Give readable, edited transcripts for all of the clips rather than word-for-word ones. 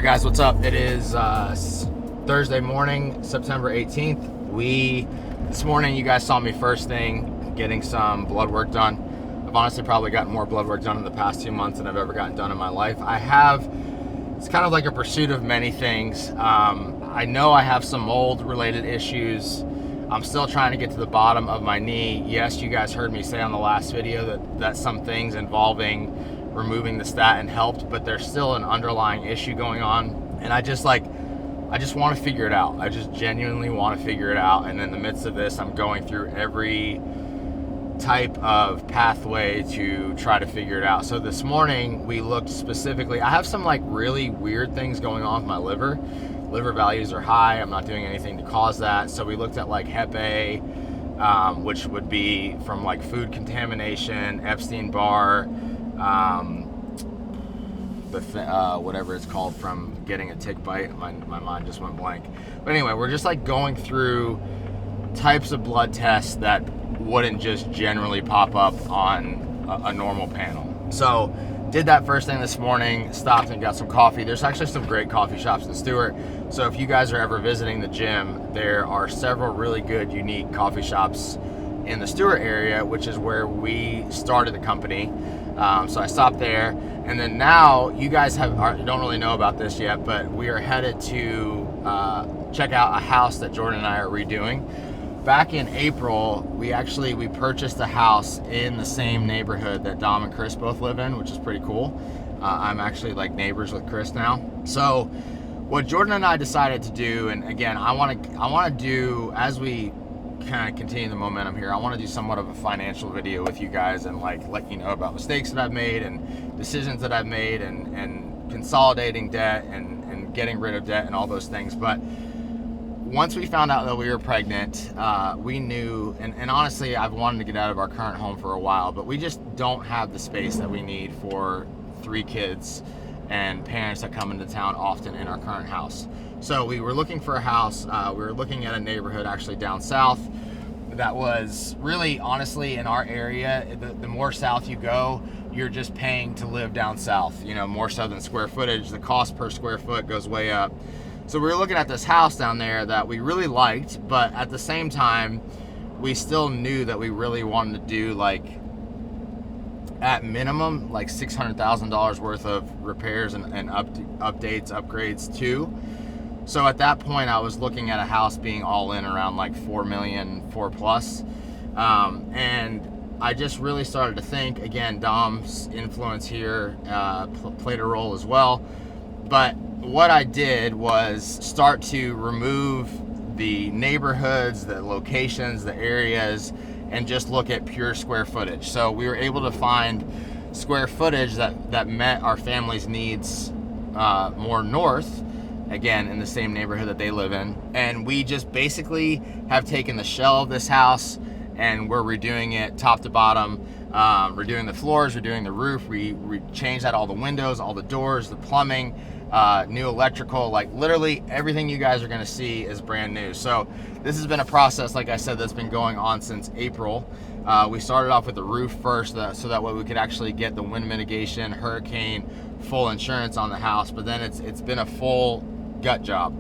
Guys, what's up? It is Thursday morning, September 18th. This morning, you guys saw me first thing getting some blood work done. I've honestly probably gotten more blood work done in the past 2 months than I've ever gotten done in my life. It's kind of like a pursuit of many things. I know I have some mold related issues. I'm still trying to get to the bottom of my knee. Yes, you guys heard me say on the last video that some things involving removing the statin helped, but there's still an underlying issue going on. And I just want to figure it out. I just genuinely want to figure it out. And in the midst of this, I'm going through every type of pathway to try to figure it out. So this morning we looked specifically, I have some like really weird things going on with my liver. Liver values are high. I'm not doing anything to cause that. So we looked at like Hep A, which would be from like food contamination, Epstein-Barr, whatever it's called from getting a tick bite. My mind just went blank. But anyway, we're just like going through types of blood tests that wouldn't just generally pop up on a normal panel. So did that first thing this morning, stopped and got some coffee. There's actually some great coffee shops in Stewart. So if you guys are ever visiting the gym, there are several really good, unique coffee shops in the Stewart area, which is where we started the company. So I stopped there, and then now you guys don't really know about this yet, but we are headed to check out a house that Jordan and I are redoing. Back in April, we purchased a house in the same neighborhood that Dom and Chris both live in, which is pretty cool. I'm actually like neighbors with Chris now. So what Jordan and I decided to do, and again, I want to do, as we kind of continue the momentum here, I want to do somewhat of a financial video with you guys and like let you know about mistakes that I've made and decisions that I've made and consolidating debt and getting rid of debt and all those things. But once we found out that we were pregnant, we knew, and honestly, I've wanted to get out of our current home for a while, but we just don't have the space that we need for 3 kids and parents that come into town often in our current house. So we were looking for a house. We were looking at a neighborhood actually down south that was really, honestly, in our area, the more south you go, you're just paying to live down south, more so than square footage. The cost per square foot goes way up. So we were looking at this house down there that we really liked, but at the same time, we still knew that we really wanted to do like, at minimum, like $600,000 worth of repairs and updates, upgrades too. So at that point, I was looking at a house being all in around like 4 million, 4+. And I just really started to think, again, Dom's influence here played a role as well. But what I did was start to remove the neighborhoods, the locations, the areas, and just look at pure square footage. So we were able to find square footage that met our family's needs more north, again, in the same neighborhood that they live in. And we just basically have taken the shell of this house and we're redoing it top to bottom. Redoing the floors, redoing the roof. We changed out all the windows, all the doors, the plumbing, new electrical, like literally everything you guys are gonna see is brand new. So this has been a process, like I said, that's been going on since April. We started off with the roof first, so that way we could actually get the wind mitigation, hurricane, full insurance on the house, but then it's been a full gut job.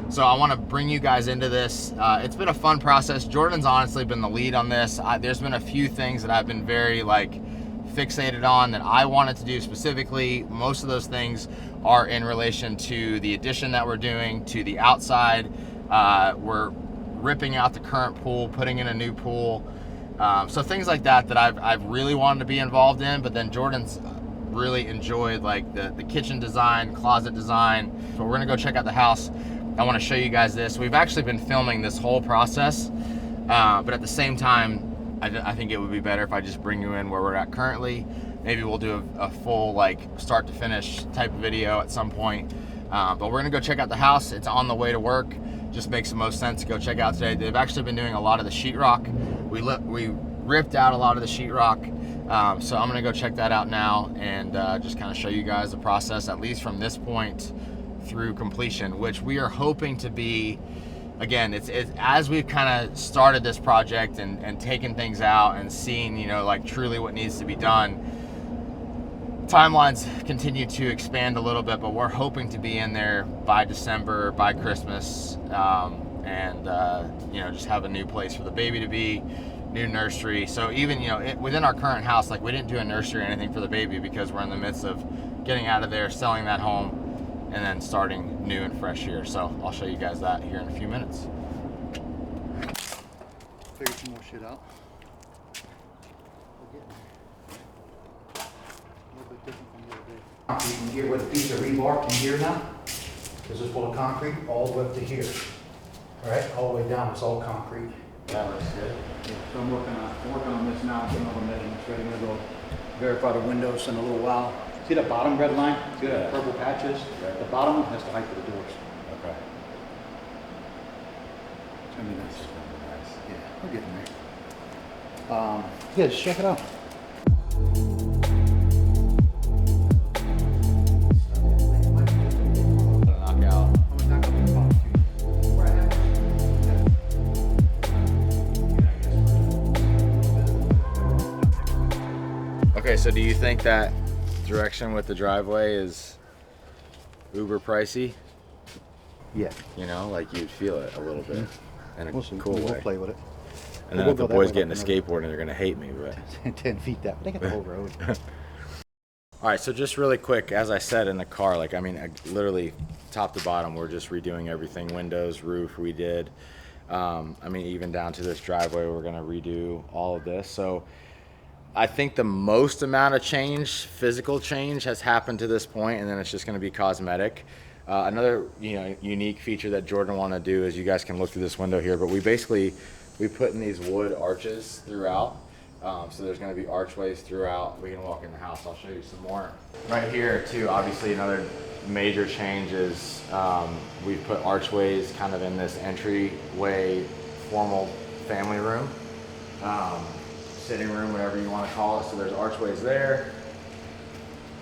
So I want to bring you guys into this. It's been a fun process. Jordan's honestly been the lead on this. There's been a few things that I've been very fixated on that I wanted to do specifically. Most of those things are in relation to the addition that we're doing, to the outside. We're ripping out the current pool, putting in a new pool. So things like that I've really wanted to be involved in, but then Jordan's really enjoyed the kitchen design, closet design. So we're gonna go check out the house. I want to show you guys this. We've actually been filming this whole process, but at the same time, I think it would be better if I just bring you in where we're at currently. Maybe we'll do a full start to finish type of video at some point. But we're gonna go check out the house. It's on the way to work. Just makes the most sense to go check out today. They've actually been doing a lot of the sheetrock. We ripped out a lot of the sheetrock. So I'm gonna go check that out now and just kind of show you guys the process, at least from this point through completion, which we are hoping to be, again, it's as we've kind of started this project and taken things out and seen, truly what needs to be done. timelines continue to expand a little bit, but we're hoping to be in there by December, by Christmas, and just have a new place for the baby to be, new nursery. So even within our current house, like we didn't do a nursery or anything for the baby because we're in the midst of getting out of there, selling that home, and then starting new and fresh here. So I'll show you guys that here in a few minutes. Figure some more shit out. You can hear with a piece of rebar in here now. This is full of concrete all the way up to here. All right, all the way down, it's all concrete. That looks good. Yeah, so I'm working on this now, getting all the measurements ready to go verify the windows in a little while. See the bottom red line? See the purple patches? Right. The bottom one, that's the height of the doors. Okay. It's gonna be nice. Nice. Yeah, we're getting there. Yeah, just check it out. Knockout. I'm gonna knock up the bottom too. Where I have Okay, so do you think that direction with the driveway is uber pricey? Yeah. Like you'd feel it a little bit in a cool We'll way. play with it. And then We'll if the go that boys way get in a like skateboard and they're gonna hate me, but 10 feet that, they got the whole road. all right, so just really quick, as I said in the car, literally top to bottom, we're just redoing everything. Windows, roof, we did. Even down to this driveway, we're gonna redo all of this. So I think the most amount of change, physical change, has happened to this point, and then it's just gonna be cosmetic. Another unique feature that Jordan wanted to do is, you guys can look through this window here, but we put in these wood arches throughout. So there's going to be archways throughout. We can walk in the house. I'll show you some more. Right here too, obviously another major change is we've put archways kind of in this entryway, formal family room, sitting room, whatever you want to call it. So there's archways there.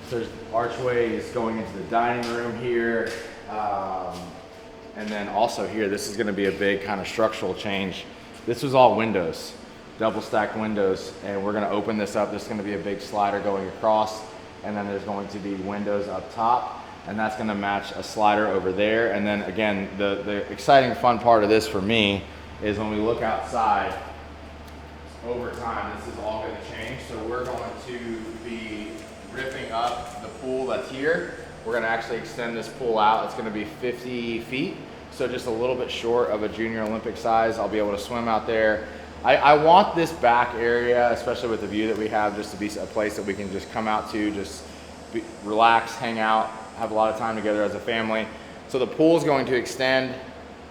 So there's archways going into the dining room here. And then also here, this is going to be a big kind of structural change. This was all windows, double stacked windows, and we're going to open this up. This is going to be a big slider going across, and then there's going to be windows up top, and that's going to match a slider over there. And then again, the exciting fun part of this for me is when we look outside, over time, this is all going to change. So we're going to be ripping up the pool that's here. We're going to actually extend this pool out. It's going to be 50 feet. So just a little bit short of a junior Olympic size. I'll be able to swim out there. I want this back area, especially with the view that we have, just to be a place that we can just come out to, just relax, hang out, have a lot of time together as a family. So the pool is going to extend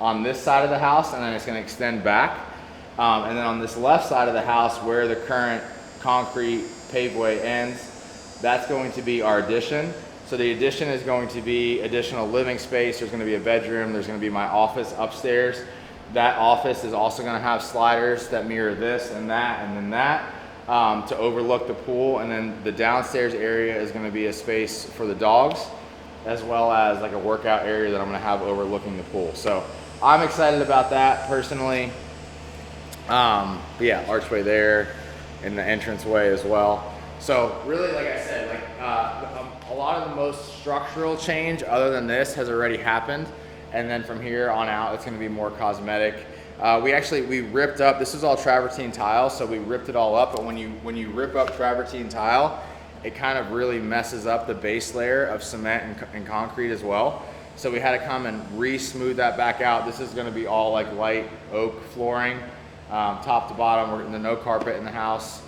on this side of the house, and then it's going to extend back. And then on this left side of the house, where the current concrete paveway ends, that's going to be our addition. So the addition is going to be additional living space. There's going to be a bedroom. There's going to be my office upstairs. That office is also going to have sliders that mirror this and then that to overlook the pool. And then the downstairs area is going to be a space for the dogs, as well as like a workout area that I'm going to have overlooking the pool. So I'm excited about that personally. But yeah, archway there in the entranceway as well. So really, like I said, a lot of the most structural change other than this has already happened. And then from here on out, it's going to be more cosmetic. We ripped up, this is all travertine tile, so we ripped it all up. But when you rip up travertine tile, it kind of really messes up the base layer of cement and concrete as well. So we had to come and re-smooth that back out. This is going to be all like light oak flooring, top to bottom. We're getting the no carpet in the house.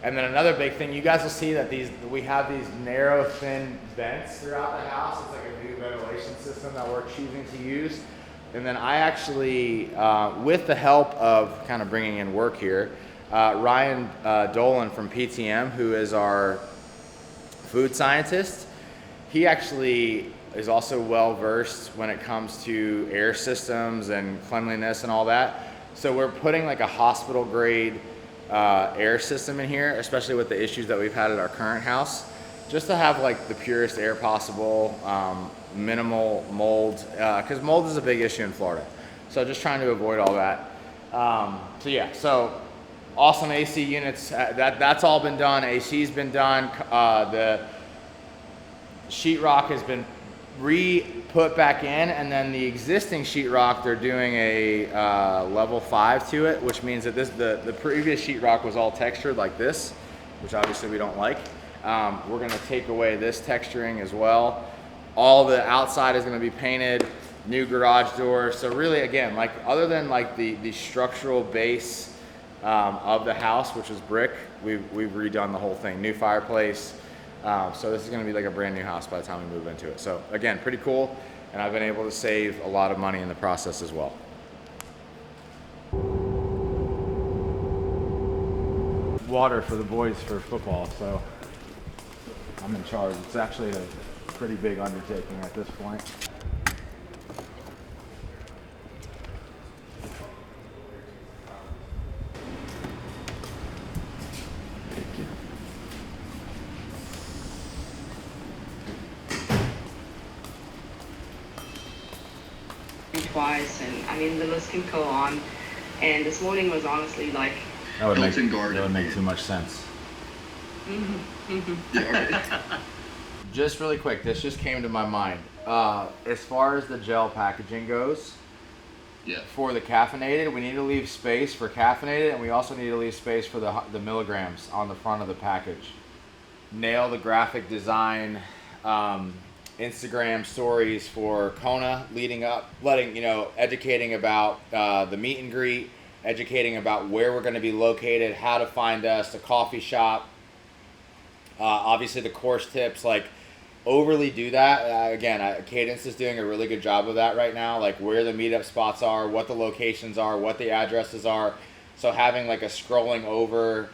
And then another big thing, you guys will see that we have these narrow, thin vents throughout the house. It's like a new ventilation system that we're choosing to use. And then I actually, with the help of kind of bringing in work here, Ryan Dolan from PTM, who is our food scientist, he actually is also well versed when it comes to air systems and cleanliness and all that. So we're putting like a hospital grade air system in here, especially with the issues that we've had at our current house, just to have like the purest air possible, minimal mold, because mold is a big issue in Florida. So just trying to avoid all that. So awesome AC units. That's all been done. AC's been done. sheetrock has been re-put back in, and then the existing sheetrock, they're doing a level 5 to it, which means that the previous sheetrock was all textured like this, which obviously we don't like. We're gonna take away this texturing as well. All the outside is gonna be painted, new garage door. So really, again, like other than like the structural base of the house, which is brick, we've redone the whole thing, new fireplace. So this is gonna be like a brand new house by the time we move into it. So again, pretty cool. And I've been able to save a lot of money in the process as well. Water for the boys for football, so I'm in charge. It's actually a pretty big undertaking at this point. Twice, and I mean the list can go on. And this morning was honestly like That would make too much sense. Just really quick, this just came to my mind. As far as the gel packaging goes, yeah, for the caffeinated, we need to leave space for caffeinated, and we also need to leave space for the milligrams on the front of the package. Nail the graphic design, Instagram stories for Kona leading up, educating about the meet and greet, educating about where we're going to be located, how to find us, the coffee shop, obviously the course tips, like overly do that. Again, Cadence is doing a really good job of that right now, like where the meetup spots are, what the locations are, what the addresses are. So having like a scrolling over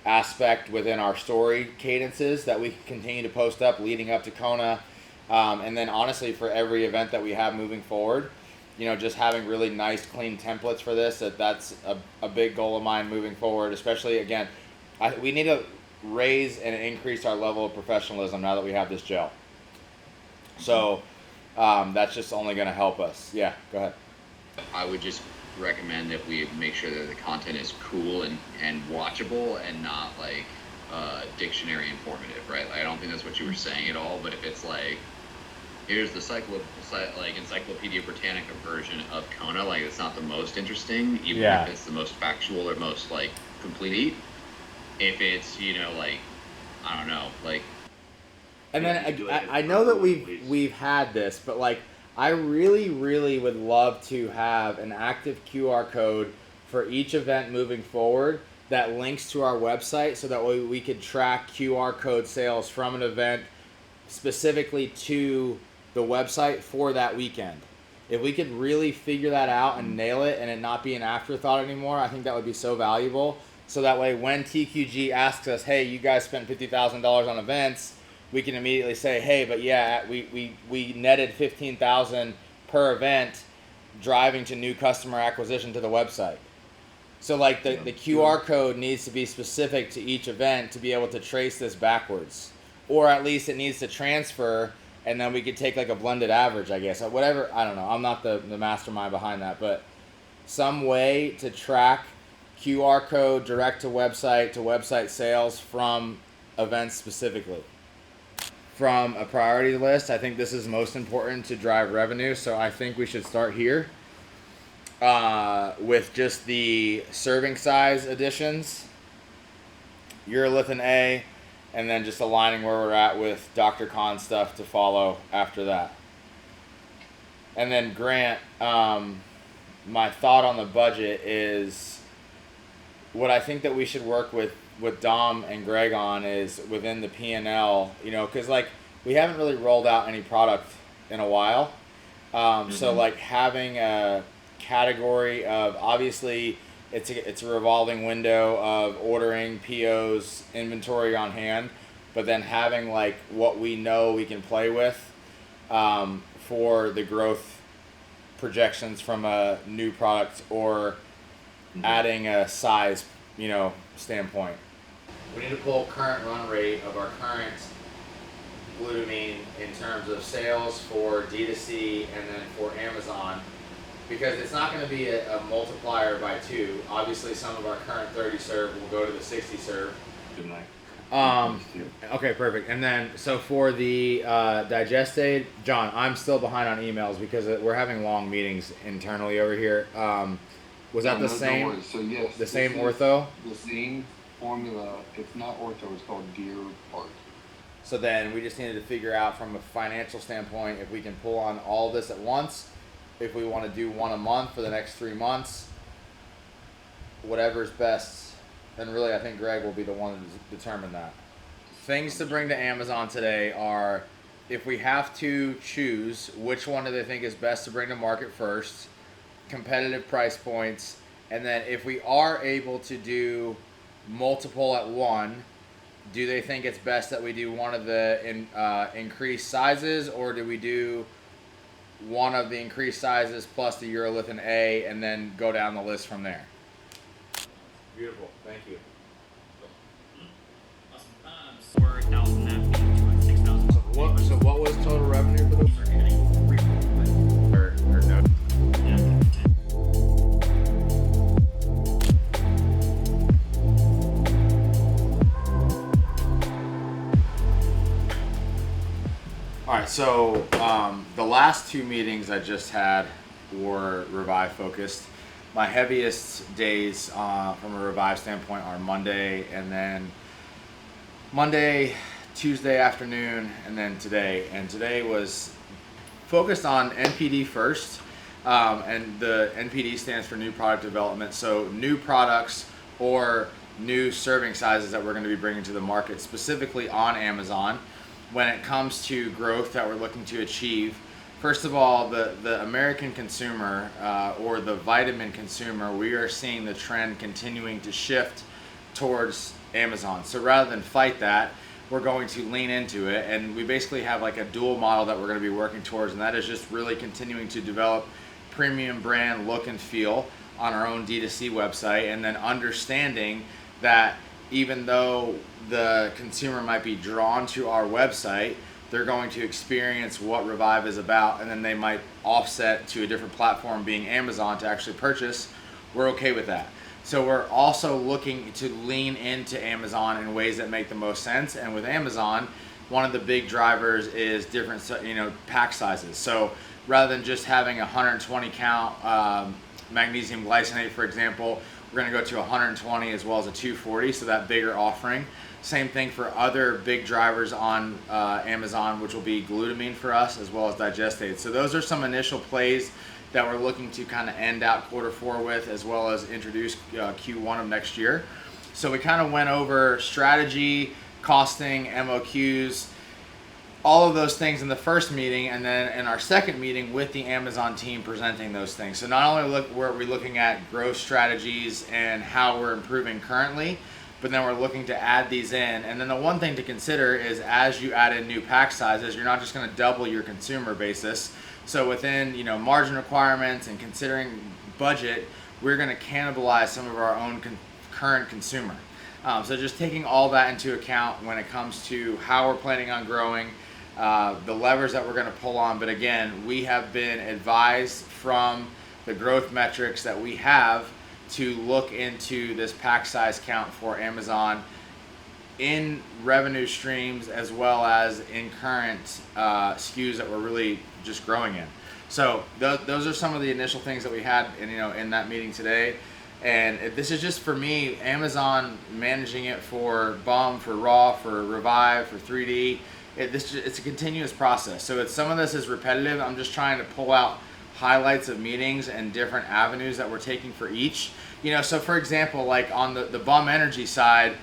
aspect within our story cadences that we can continue to post up leading up to Kona. And then honestly, for every event that we have moving forward, just having really nice, clean templates for this, that's a big goal of mine moving forward, especially, again, we need to raise and increase our level of professionalism now that we have this gel. So that's just only going to help us. Yeah, go ahead. I would just recommend that we make sure that the content is cool and watchable and not like dictionary informative, right? Like, I don't think that's what you were saying at all, but if it's like, here's the Encyclopedia Britannica version of Kona, like it's not the most interesting, even if it's the most factual or most like complete. If it's, like, I don't know, like. And then I know that we've had this, but like I really, really would love to have an active QR code for each event moving forward that links to our website, so that way we could track QR code sales from an event specifically to the website for that weekend. If we could really figure that out and nail it and it not be an afterthought anymore, I think that would be so valuable. So that way when TQG asks us, hey, you guys spent $50,000 on events, we can immediately say, hey, but yeah, we netted $15,000 per event driving to new customer acquisition to the website. So like the QR code needs to be specific to each event to be able to trace this backwards. Or at least it needs to transfer, and then we could take like a blended average, I guess. Whatever, I don't know. I'm not the mastermind behind that, but some way to track QR code direct to website sales from events specifically. From a priority list, I think this is most important to drive revenue, so I think we should start here with just the serving size additions, urolithin A, and then just aligning where we're at with Dr. Khan stuff to follow after that. And then Grant, my thought on the budget is what I think that we should work with Dom and Greg on is within the P&L, because like we haven't really rolled out any product in a while. So like having a category of, obviously it's a revolving window of ordering, POs, inventory on hand, but then having like what we know we can play with for the growth projections from a new product or adding a size, standpoint. We need to pull current run rate of our current glutamine in terms of sales for D2C and then for Amazon, because it's not going to be a multiplier by 2. Obviously, some of our current 30 serve will go to the 60 serve. Okay, perfect. And then, so for the digest aid, John, I'm still behind on emails because we're having long meetings internally over here. Was that the Don't same? worry. So yes, The this same is ortho? the same formula. It's not ortho. It's called Gear Part. So then we just needed to figure out from a financial standpoint if we can pull on all this at once, if we want to do one a month for the next 3 months, whatever's best. And really, I think Greg will be the one to determine that. Things to bring to Amazon today are, if we have to choose, which one do they think is best to bring to market first, competitive price points, and then if we are able to do multiple at one, do they think it's best that we do one of the increased sizes, or do we do one of the increased sizes plus the urolithin A and then go down the list from there? Beautiful, thank you. 4,000 that feet to 6,000. So what was total revenue for the or no? All right, so the last 2 meetings I just had were Revive focused. My heaviest days from a Revive standpoint are Monday, and then Monday, Tuesday afternoon, and then today. And today was focused on NPD first, and the NPD stands for new product development. So new products or new serving sizes that we're going to be bringing to the market specifically on Amazon when it comes to growth that we're looking to achieve. First of all, the American consumer or the vitamin consumer, we are seeing the trend continuing to shift towards Amazon. So rather than fight that, we're going to lean into it, and we basically have like a dual model that we're going to be working towards, and that is just really continuing to develop premium brand look and feel on our own D2C website, and then understanding that even though the consumer might be drawn to our website, they're going to experience what Revive is about, and then they might offset to a different platform, being Amazon, to actually purchase. We're okay with that. So we're also looking to lean into Amazon in ways that make the most sense. And with Amazon, one of the big drivers is different, pack sizes. So rather than just having a 120 count magnesium glycinate, for example, we're going to go to 120 as well as a 240, so that bigger offering. Same thing for other big drivers on Amazon, which will be glutamine for us as well as digestate. So those are some initial plays that we're looking to kind of end out Q4 with, as well as introduce Q1 of next year. So we kind of went over strategy, costing, MOQs, all of those things in the first meeting, and then in our second meeting with the Amazon team presenting those things. So not only were we looking at growth strategies and how we're improving currently, but then we're looking to add these in. And then the one thing to consider is, as you add in new pack sizes, you're not just going to double your consumer basis. So within margin requirements and considering budget, we're going to cannibalize some of our own current consumer. So just taking all that into account when it comes to how we're planning on growing, the levers that we're going to pull on. But again, we have been advised from the growth metrics that we have to look into this pack size count for Amazon in revenue streams as well as in current SKUs that we're really just growing in. So those are some of the initial things that we had in that meeting today. And this is just, for me, Amazon managing it for BUM, for Raw, for Revive, for 3D. It's a continuous process. So some of this is repetitive. I'm just trying to pull out highlights of meetings and different avenues that we're taking for each. So for example, like on the BUM Energy side,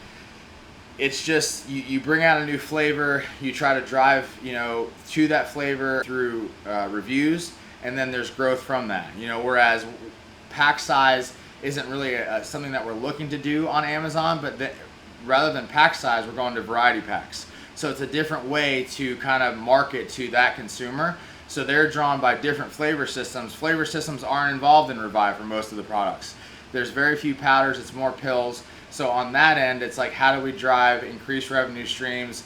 it's just you bring out a new flavor, you try to drive to that flavor through reviews, and then there's growth from that. Whereas pack size isn't really something that we're looking to do on Amazon, but rather than pack size, we're going to variety packs. So it's a different way to kind of market to that consumer. So they're drawn by different flavor systems. Flavor systems aren't involved in Revive for most of the products. There's very few powders, it's more pills. So on that end, it's like, how do we drive increased revenue streams,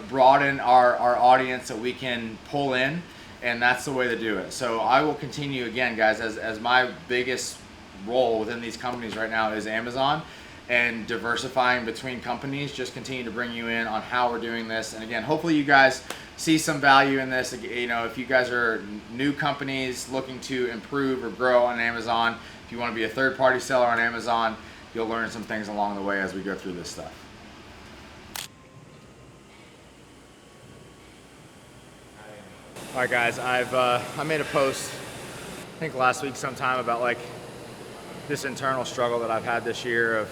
broaden our audience that we can pull in, and that's the way to do it. So I will continue, again, guys, as my biggest role within these companies right now is Amazon, and diversifying between companies just continue to bring you in on how we're doing this. And again, hopefully you guys see some value in this. You know, if you guys are new companies looking to improve or grow on Amazon, if you want to be a third-party seller on Amazon, you'll learn some things along the way as we go through this stuff. All right, guys, I made a post, I think last week sometime, about like this internal struggle that I've had this year of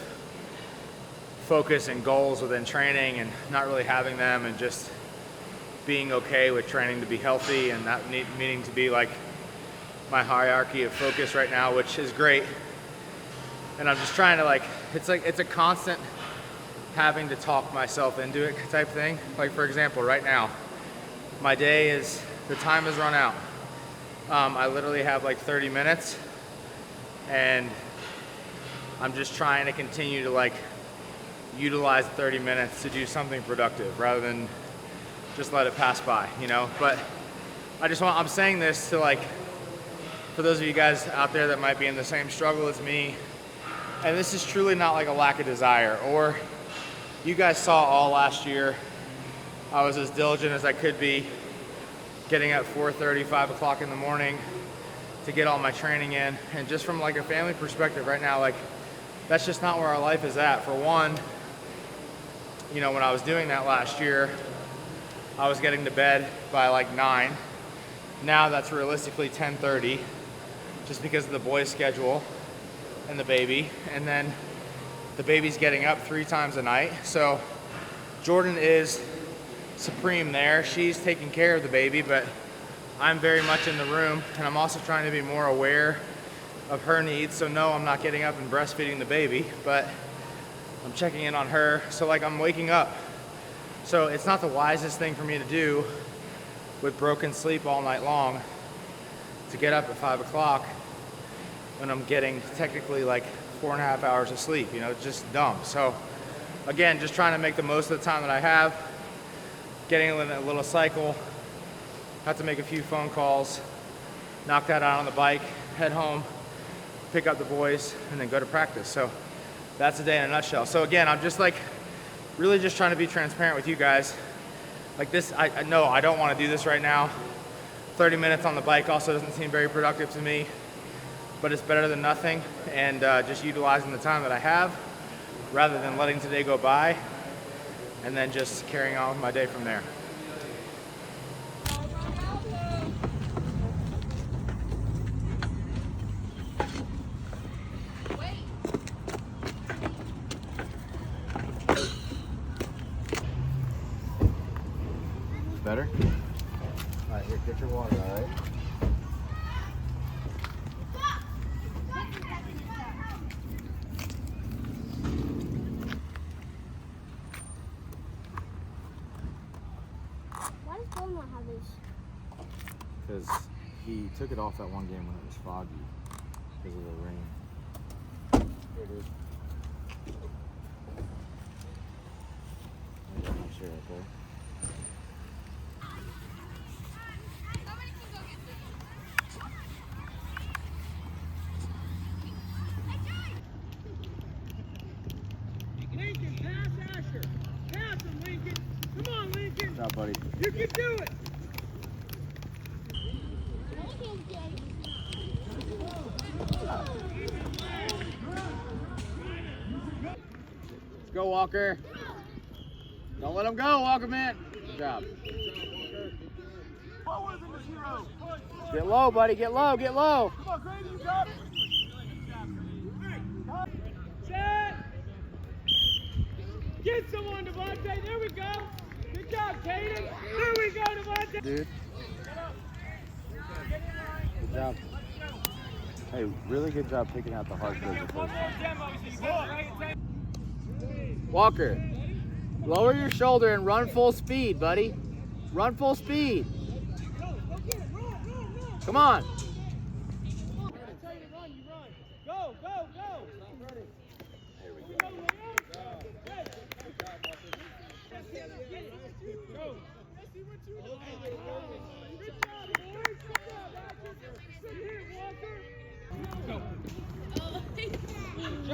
focus and goals within training and not really having them, and just being okay with training to be healthy and not needing to be like my hierarchy of focus right now, which is great. And I'm just trying to it's a constant having to talk myself into it type thing. Like, for example, right now, my day is, the time has run out. I literally have like 30 minutes, and I'm just trying to continue to like utilize 30 minutes to do something productive rather than just let it pass by, you know? But I'm saying this to like, for those of you guys out there that might be in the same struggle as me, and this is truly not like a lack of desire, or you guys saw all last year, I was as diligent as I could be, getting up 4:30, 5 o'clock in the morning to get all my training in. And just from like a family perspective right now, like that's just not where our life is at. For one, you know, when I was doing that last year, I was getting to bed by like 9. Now that's realistically 10:30, just because of the boys' schedule and the baby. And then the baby's getting up 3 times a night. So Jordan is supreme there. She's taking care of the baby, but I'm very much in the room, and I'm also trying to be more aware of her needs. So no, I'm not getting up and breastfeeding the baby, but I'm checking in on her. So like, I'm waking up. So it's not the wisest thing for me to do with broken sleep all night long to get up at 5 o'clock when I'm getting technically like 4.5 hours of sleep. You know, it's just dumb. So again, just trying to make the most of the time that I have, getting in a little cycle. Have to make a few phone calls, knock that out on the bike, head home, pick up the boys, and then go to practice. So that's the day in a nutshell. So again, I'm just like really just trying to be transparent with you guys. Like this, I know I don't want to do this right now. 30 minutes on the bike also doesn't seem very productive to me, but it's better than nothing. And just utilizing the time that I have rather than letting today go by and then just carrying on with my day from there. Better? All right, here, get your water, all right? Why does Bo not have this? Because he took it off that one game when it was foggy because of the rain. Here, dude. I got my chair, okay? Lincoln, pass Asher. Pass him, Lincoln. Come on, Lincoln. Good job, buddy. You can do it. Let's go, Walker. Don't let him go, Walker, man. Good job. Get low, buddy. Get low. Get low. Come on, Grady, you got it. Set. Get someone, Devontae. There we go. Good job, Caden. There we go, Devontae. Dude. Good job. Hey, really good job picking out the hard plays the first time. Walker, lower your shoulder and run full speed, buddy. Run full speed. Come on. Go, go, go. There we go. Go. Let's see what you do. Good job, boys. Good job, Asher. Good hit, Walker. Go.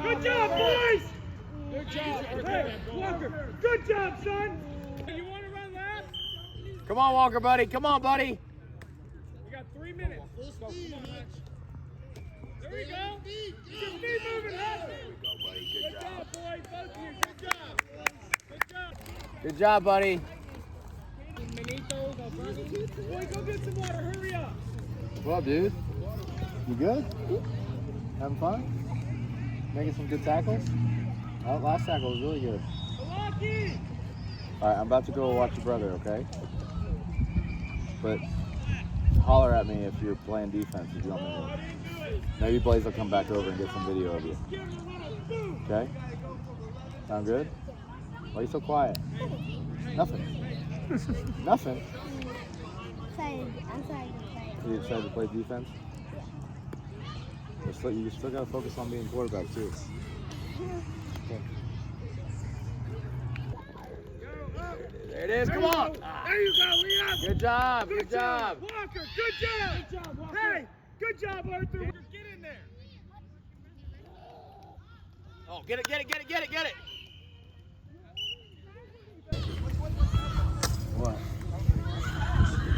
Good job, boys. Good job. Hey, Walker. Good job, son. You want to run laps? Come on, Walker, buddy. Come on, buddy. We got 3 minutes. Let's go. Come on, Max. There we go. Just keep moving, huh? There we go, buddy. Good Good job. job, boy. Both of you. Good job. Good job. Good job, buddy. Manitos, Alberti. Boy, go get some water. Hurry up. What up, dude? You good? Having fun? Making some good tackles? That last tackle was really good. Milwaukee. All right, I'm about to go watch your brother, okay? But holler at me if you're playing defense if you want me Oh, I to. didn't do it. Maybe Blaze will come back over and get some video of you. Give him a little boom. Okay? Sound good? Why are you so quiet? Nothing. Nothing. I'm sorry to play. You excited to play defense? You still gotta focus on being quarterback too. Okay. There it is. Come on. There you go, Leon. Good job. Good Good job. Walker. Good job. Good job, Walker. Hey, good job, Arthur. Get in there. Oh, get it. What?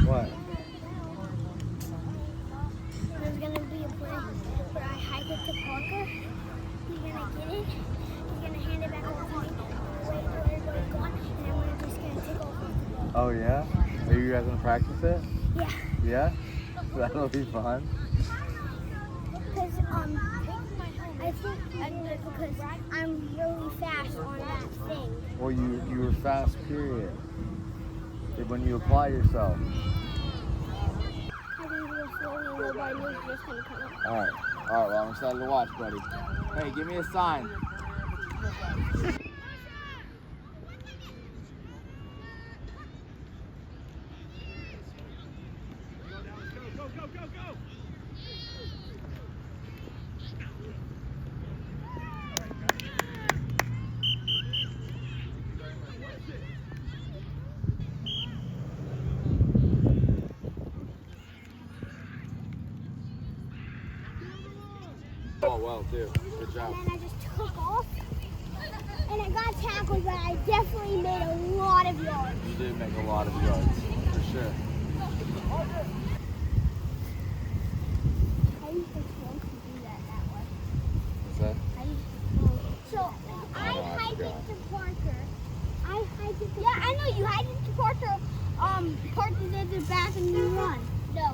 What? There's gonna be a play where I hike it to Parker. He's gonna get it. He's gonna hand it back over to me. Wait till everybody's gone, and then we're just gonna take over. Oh yeah? Are you guys gonna practice it? Yeah. Yeah? That'll be fun. Because I think because I'm really fast on that thing. Well, you were fast, period. When you apply yourself. I can do it slowly and nobody knows what's gonna come up. All right. Well, I'm excited to watch, buddy. Hey, give me a sign. Go. Oh, well, too. Good job. And then I just took off. And I got tackled, but I definitely made a lot of yards. You did make a lot of yards, for sure. I used to want to do that way. What's that? I used to. So I Oh, I hiked forgot. it to Parker. I know you hiked it to Parker. Parker did the back and you run. No,